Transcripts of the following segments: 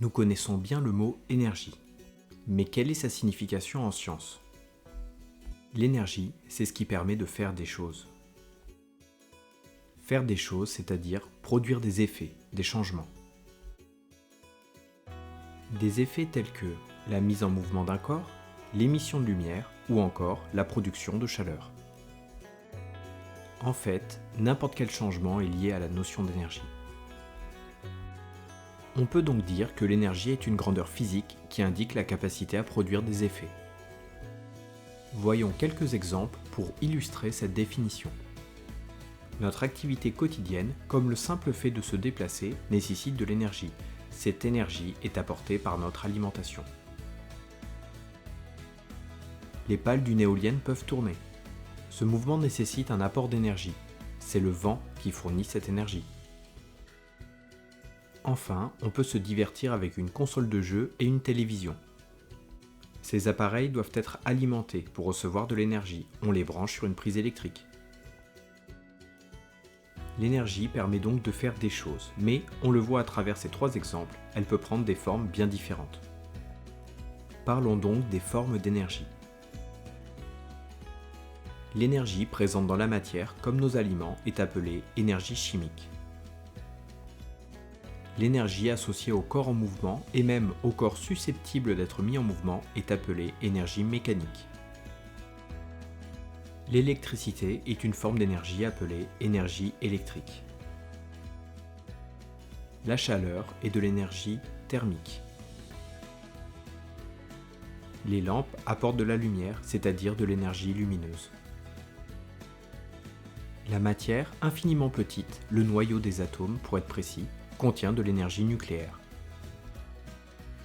Nous connaissons bien le mot énergie. Mais quelle est sa signification en science? L'énergie, c'est ce qui permet de faire des choses. Faire des choses, c'est-à-dire produire des effets, des changements. Des effets tels que la mise en mouvement d'un corps, l'émission de lumière ou encore la production de chaleur. En fait, n'importe quel changement est lié à la notion d'énergie. On peut donc dire que l'énergie est une grandeur physique qui indique la capacité à produire des effets. Voyons quelques exemples pour illustrer cette définition. Notre activité quotidienne, comme le simple fait de se déplacer, nécessite de l'énergie. Cette énergie est apportée par notre alimentation. Les pales d'une éolienne peuvent tourner. Ce mouvement nécessite un apport d'énergie. C'est le vent qui fournit cette énergie. Enfin, on peut se divertir avec une console de jeu et une télévision. Ces appareils doivent être alimentés pour recevoir de l'énergie. On les branche sur une prise électrique. L'énergie permet donc de faire des choses, mais on le voit à travers ces trois exemples, elle peut prendre des formes bien différentes. Parlons donc des formes d'énergie. L'énergie présente dans la matière, comme nos aliments, est appelée énergie chimique. L'énergie associée au corps en mouvement, et même au corps susceptible d'être mis en mouvement, est appelée énergie mécanique. L'électricité est une forme d'énergie appelée énergie électrique. La chaleur est de l'énergie thermique. Les lampes apportent de la lumière, c'est-à-dire de l'énergie lumineuse. La matière, infiniment petite, le noyau des atomes pour être précis, contient de l'énergie nucléaire.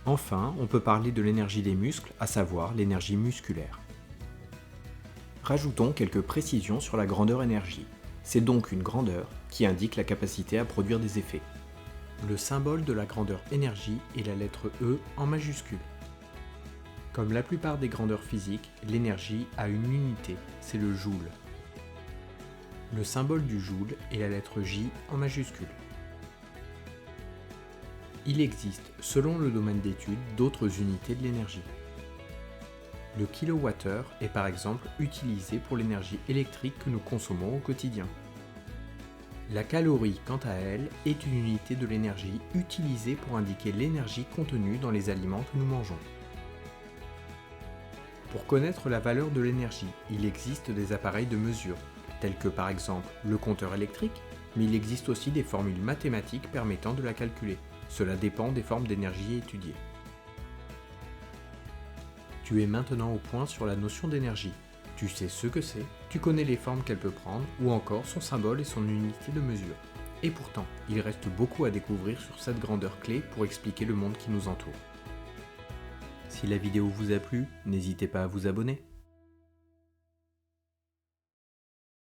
Enfin, on peut parler de l'énergie des muscles, à savoir l'énergie musculaire. Rajoutons quelques précisions sur la grandeur énergie. C'est donc une grandeur qui indique la capacité à produire des effets. Le symbole de la grandeur énergie est la lettre E en majuscule. Comme la plupart des grandeurs physiques, l'énergie a une unité, c'est le joule. Le symbole du joule est la lettre J en majuscule. Il existe, selon le domaine d'étude, d'autres unités de l'énergie. Le kilowattheure est par exemple utilisé pour l'énergie électrique que nous consommons au quotidien. La calorie, quant à elle, est une unité de l'énergie utilisée pour indiquer l'énergie contenue dans les aliments que nous mangeons. Pour connaître la valeur de l'énergie, il existe des appareils de mesure, tels que par exemple le compteur électrique, mais il existe aussi des formules mathématiques permettant de la calculer. Cela dépend des formes d'énergie étudiées. Tu es maintenant au point sur la notion d'énergie. Tu sais ce que c'est, tu connais les formes qu'elle peut prendre, ou encore son symbole et son unité de mesure. Et pourtant, il reste beaucoup à découvrir sur cette grandeur clé pour expliquer le monde qui nous entoure. Si la vidéo vous a plu, n'hésitez pas à vous abonner.